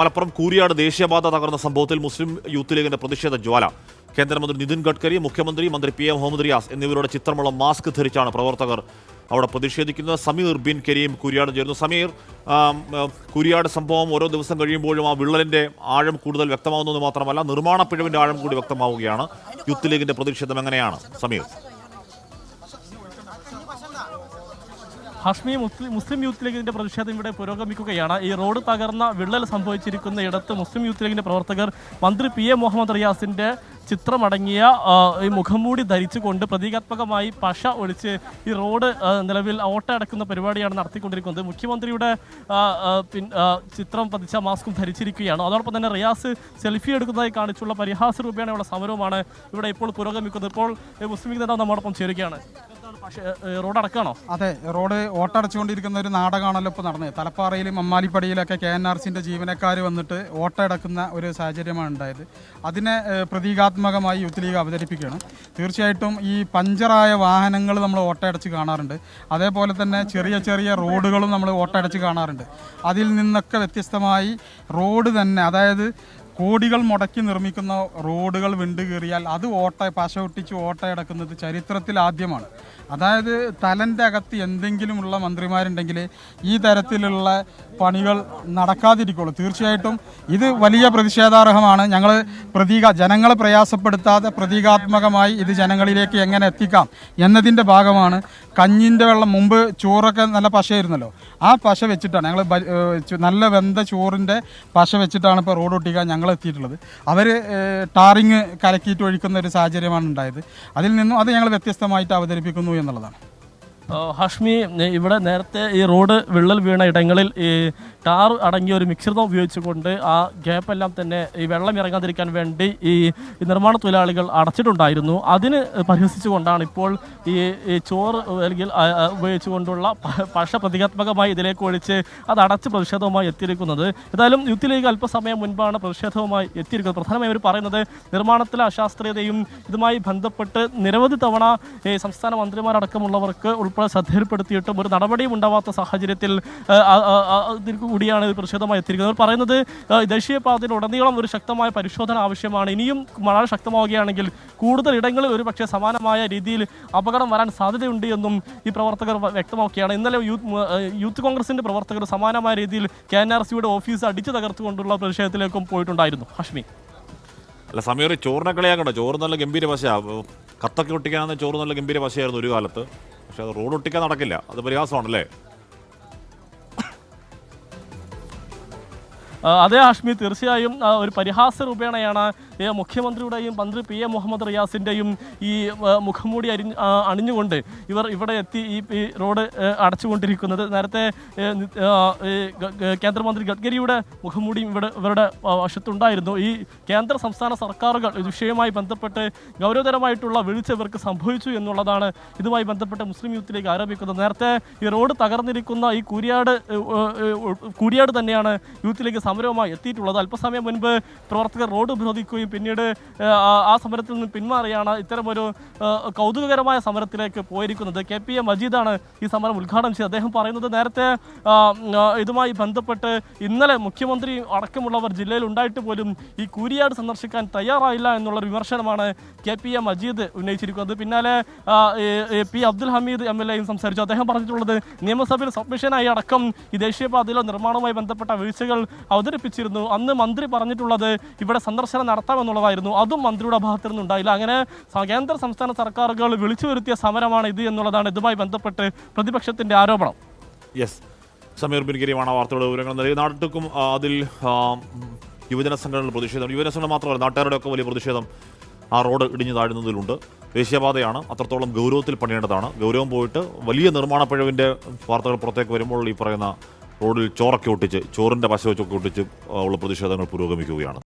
മലപ്പുറം കൂരിയാട് ദേശീയപാത തകർന്ന സംഭവത്തിൽ മുസ്ലിം യൂത്ത് ലീഗിന്റെ പ്രതിഷേധ ജ്വാല. കേന്ദ്രമന്ത്രി നിതിൻ ഗഡ്കരി, മുഖ്യമന്ത്രി മന്ത്രി PM മുഹമ്മദ് റിയാസ് എന്നിവരുടെ ചിത്രമുള്ള മാസ്ക് ധരിച്ചാണ് പ്രവർത്തകർ അവിടെ പ്രതിഷേധിക്കുന്നത്. സമീർ ബിൻ കരീം കൂരിയാട് ചേർന്നു. സമീർ, കൂരിയാട് സംഭവം ഓരോ ദിവസം കഴിയുമ്പോഴും ആ വിള്ളലിന്റെ ആഴം കൂടുതൽ വ്യക്തമാകുന്നത് മാത്രമല്ല, നിർമ്മാണ പിഴവിന്റെ ആഴം കൂടി വ്യക്തമാവുകയാണ്. യൂത്ത് ലീഗിന്റെ പ്രതിഷേധം എങ്ങനെയാണ് സമീർ? ഹാഷ്മി, മുസ്ലിം യൂത്ത് ലീഗിന്റെ പ്രതിഷേധം ഇവിടെ പുരോഗമിക്കുകയാണ്. ഈ റോഡ് തകർന്ന വിള്ളൽ സംഭവിച്ചിരിക്കുന്ന ഇടത്ത് മുസ്ലിം യൂത്ത് ലീഗിന്റെ പ്രവർത്തകർ മന്ത്രി PM മുഹമ്മദ് റിയാസിന്റെ ചിത്രമടങ്ങിയ ഈ മുഖംമൂടി ധരിച്ചുകൊണ്ട് പ്രതീകാത്മകമായി പശ ഒഴിച്ച് ഈ റോഡ് നിലവിൽ ഓട്ടയടക്കുന്ന പരിപാടിയാണ് നടത്തിക്കൊണ്ടിരിക്കുന്നത്. മുഖ്യമന്ത്രിയുടെ ചിത്രം പതിച്ച മാസ്കും ധരിച്ചിരിക്കുകയാണ്. അതോടൊപ്പം തന്നെ റിയാസ് സെൽഫി എടുക്കുന്നതായി കാണിച്ചുള്ള പരിഹാസ രൂപേണയുള്ള സമരവുമാണ് ഇവിടെ ഇപ്പോൾ പുരോഗമിക്കുന്നത്. ഇപ്പോൾ മുസ്ലിം ലീഗ് നേതാവ് നമ്മോടൊപ്പം ചേരുകയാണ്. റോഡ് അടക്കാണോ? അതെ, റോഡ് ഓട്ടടച്ചുകൊണ്ടിരിക്കുന്ന ഒരു നാടകമാണല്ലോ ഇപ്പോൾ നടന്നത്. തലപ്പാറയിലും അമ്മാലിപ്പടിയിലൊക്കെ KNRCന്റെ ജീവനക്കാർ വന്നിട്ട് ഓട്ടയടക്കുന്ന ഒരു സാഹചര്യമാണ് ഉണ്ടായത്. അതിനെ പ്രതീകാത്മകമായി യൂത്ത് ലീഗ് അവതരിപ്പിക്കുകയാണ്. തീർച്ചയായിട്ടും ഈ പഞ്ചറായ വാഹനങ്ങൾ നമ്മൾ ഓട്ടയടച്ച് കാണാറുണ്ട്. അതേപോലെ തന്നെ ചെറിയ ചെറിയ റോഡുകളും നമ്മൾ ഓട്ടയടച്ച് കാണാറുണ്ട്. അതിൽ നിന്നൊക്കെ വ്യത്യസ്തമായി റോഡ് തന്നെ, അതായത് കോടികൾ മുടക്കി നിർമ്മിക്കുന്ന റോഡുകൾ വിണ്ടുകീറിയാൽ അത് പശ ഒട്ടിച്ച് ഓട്ടയടക്കുന്നത് ചരിത്രത്തിൽ ആദ്യമാണ്. അതായത് തലൻ്റെ അകത്ത് എന്തെങ്കിലുമുള്ള മന്ത്രിമാരുണ്ടെങ്കിൽ ഈ തരത്തിലുള്ള പണികൾ നടക്കാതിരിക്കുള്ളൂ. തീർച്ചയായിട്ടും ഇത് വലിയ പ്രതിഷേധാർഹമാണ്. ഞങ്ങൾ ജനങ്ങളെ പ്രയാസപ്പെടുത്താതെ പ്രതീകാത്മകമായി ഇത് ജനങ്ങളിലേക്ക് എങ്ങനെ എത്തിക്കാം എന്നതിൻ്റെ ഭാഗമാണ്. കഞ്ഞിൻ്റെ വെള്ളം, മുമ്പ് ചോറൊക്കെ നല്ല പശയായിരുന്നല്ലോ, ആ പശ വെച്ചിട്ടാണ് ഞങ്ങൾ നല്ല വെന്ത ചോറിൻ്റെ പശ വെച്ചിട്ടാണ് ഇപ്പോൾ റോഡ് ഒട്ടിക്കാൻ ഞങ്ങൾ എത്തിയിട്ടുള്ളത്. അവർ ടാറിങ് കലക്കിയിട്ട് ഒഴിക്കുന്ന ഒരു സാഹചര്യമാണ് ഉണ്ടായത്. അതിൽ നിന്നും അത് ഞങ്ങൾ വ്യത്യസ്തമായിട്ട് അവതരിപ്പിക്കുന്നു എന്നുള്ളതാണ്. ഹാഷ്മി, ഇവിടെ നേരത്തെ ഈ റോഡ് വിള്ളൽ വീണ ഇടങ്ങളിൽ ഈ ടാർ അടങ്ങിയ ഒരു മിശ്രിതം ഉപയോഗിച്ചുകൊണ്ട് ആ ഗ്യാപ്പെല്ലാം തന്നെ ഈ വെള്ളം ഇറങ്ങാതിരിക്കാൻ വേണ്ടി ഈ നിർമ്മാണ തൊഴിലാളികൾ അടച്ചിട്ടുണ്ടായിരുന്നു. അതിന് പരിഹസിച്ചുകൊണ്ടാണ് ഇപ്പോൾ ഈ ചോറ് അല്ലെങ്കിൽ ഉപയോഗിച്ചുകൊണ്ടുള്ള പശ പ്രതീകാത്മകമായി ഇതിലേക്ക് ഒഴിച്ച് അത് അടച്ച് പ്രതിഷേധവുമായി എത്തിയിരിക്കുന്നത്. ഏതായാലും യൂത്ത് ലീഗ് അല്പസമയം മുൻപാണ് പ്രതിഷേധവുമായി എത്തിയിരിക്കുന്നത്. പ്രധാനമായും അവർ പറയുന്നത് നിർമ്മാണത്തിലെ അശാസ്ത്രീയതയും ഇതുമായി ബന്ധപ്പെട്ട് നിരവധി തവണ സംസ്ഥാന മന്ത്രിമാരടക്കമുള്ളവർക്ക് ഉൾപ്പെടെ ശ്രദ്ധയിൽപ്പെടുത്തിയിട്ടും ഒരു നടപടിയും ഉണ്ടാവാത്ത സാഹചര്യത്തിൽ കൂടിയാണ് ഇത് പ്രതിഷേധമായി എത്തിയിരിക്കുന്നത്. അവർ പറയുന്നത് ദേശീയപാതയിൽ ഉടനീളം ഒരു ശക്തമായ പരിശോധന ആവശ്യമാണ്. ഇനിയും മഴ ശക്തമാവുകയാണെങ്കിൽ കൂടുതൽ ഇടങ്ങളിൽ ഒരുപക്ഷെ സമാനമായ രീതിയിൽ അപകടം വരാൻ സാധ്യതയുണ്ട് എന്നും ഈ പ്രവർത്തകർ വ്യക്തമാക്കുകയാണ്. ഇന്നലെ യൂത്ത് കോൺഗ്രസിന്റെ പ്രവർത്തകർ സമാനമായ രീതിയിൽ KNRCയുടെ ഓഫീസ് അടിച്ചു തകർത്തുകൊണ്ടുള്ള പ്രതിഷേധത്തിലേക്കും പോയിട്ടുണ്ടായിരുന്നു. ഹാഷ്മി, അല്ല സമീർ, ചോറിനെ കളിയാക്കണ്ട. ചോറ് നല്ല ഗംഭീര പശയാണ്. കത്തൊക്കെ ഒട്ടിക്കാനെന്ന് ചോറ് നല്ല ഗംഭീര പശയായിരുന്നു ഒരു കാലത്ത്. പക്ഷെ അത് റോഡ് ഒട്ടിക്കാൻ നടക്കില്ല. അത് പ്രയാസമാണല്ലേ? അതേ ഹാഷ്മി, തീർച്ചയായും ഒരു പരിഹാസ രൂപേണയാണ് മുഖ്യമന്ത്രിയുടെയും മന്ത്രി PM മുഹമ്മദ് റിയാസിൻ്റെയും ഈ മുഖംമൂടി അണിഞ്ഞുകൊണ്ട് ഇവർ ഇവിടെ എത്തി ഈ റോഡ് അടച്ചുകൊണ്ടിരിക്കുന്നത്. നേരത്തെ കേന്ദ്രമന്ത്രി ഗഡ്കരിയുടെ മുഖംമൂടിയും ഇവരുടെ വശത്തുണ്ടായിരുന്നു. ഈ കേന്ദ്ര സംസ്ഥാന സർക്കാരുകൾ ഈ വിഷയവുമായി ബന്ധപ്പെട്ട് ഗൗരവതരമായിട്ടുള്ള വീഴ്ച ഇവർക്ക് സംഭവിച്ചു എന്നുള്ളതാണ് ഇതുമായി ബന്ധപ്പെട്ട് മുസ്ലിം യൂത്ത് ലീഗ് ആരോപിക്കുന്നത്. നേരത്തെ ഈ റോഡ് തകർന്നിരിക്കുന്ന ഈ കൂരിയാട് തന്നെയാണ് യൂത്ത് ലീഗ് സമരവുമായി എത്തിയിട്ടുള്ളത്. അല്പസമയം മുൻപ് പ്രവർത്തകർ റോഡ് ഉപരോധിക്കുകയും പിന്നീട് ആ സമരത്തിൽ നിന്ന് പിന്മാറിയാണ് ഇത്തരമൊരു കൗതുകകരമായ സമരത്തിലേക്ക് പോയിരിക്കുന്നത്. KPA മജീദാണ് ഈ സമരം ഉദ്ഘാടനം ചെയ്തത്. അദ്ദേഹം പറയുന്നത് നേരത്തെ ഇതുമായി ബന്ധപ്പെട്ട് ഇന്നലെ മുഖ്യമന്ത്രി അടക്കമുള്ളവർ ജില്ലയിൽ ഉണ്ടായിട്ട് പോലും ഈ കൂരിയാട് സന്ദർശിക്കാൻ തയ്യാറായില്ല എന്നുള്ള വിമർശനമാണ് KPA മജീദ് ഉന്നയിച്ചിരിക്കുന്നത്. പിന്നാലെ P അബ്ദുൽ ഹമീദ് MLA സംസാരിച്ചു. അദ്ദേഹം പറഞ്ഞിട്ടുള്ളത് നിയമസഭയിൽ സബ്മിഷനായി അടക്കം ഈ ദേശീയപാതയിലെ നിർമ്മാണവുമായി ബന്ധപ്പെട്ട വീഴ്ചകൾ അവതരിപ്പിച്ചിരുന്നു. അന്ന് മന്ത്രി പറഞ്ഞിട്ടുള്ളത് ഇവിടെ സന്ദർശനം നടത്താമെന്നുള്ളതായിരുന്നു. അതും മന്ത്രിയുടെ ഭാഗത്തു നിന്നുണ്ടായില്ല. അങ്ങനെ കേന്ദ്ര സംസ്ഥാന സർക്കാരുകൾ വിളിച്ചു വരുത്തിയ സമരമാണ് ഇത് എന്നുള്ളതാണ് ഇതുമായി ബന്ധപ്പെട്ട് പ്രതിപക്ഷത്തിന്റെ ആരോപണം. യെസ്, സമീർ ബിൻ കരീമാണ് വാർത്തയുടെ വിവരങ്ങൾ നൽകി. നാട്ടുക്കും അതിൽ യുവജന സംഘടനകളുടെ പ്രതിഷേധം, യുവജന സംഘടന മാത്രമല്ല നാട്ടുകാരുടെ ഒക്കെ വലിയ പ്രതിഷേധം ആ റോഡ് ഇടിഞ്ഞു താഴുന്നതിലുണ്ട്. ദേശീയപാതയാണ്, അത്രത്തോളം ഗൗരവത്തിൽ പണിയേണ്ടതാണ്. ഗൗരവം പോയിട്ട് വലിയ നിർമ്മാണ പിഴവിൻ്റെ വാർത്തകൾ പുറത്തേക്ക് വരുമ്പോൾ ഈ പറയുന്ന റോഡിൽ ചോറൊക്കെ ഒട്ടിച്ച്, ചോറിൻ്റെ പശ വെച്ചൊക്കെ ഒട്ടിച്ച് ഉള്ള പ്രതിഷേധങ്ങൾ പുരോഗമിക്കുകയാണ്.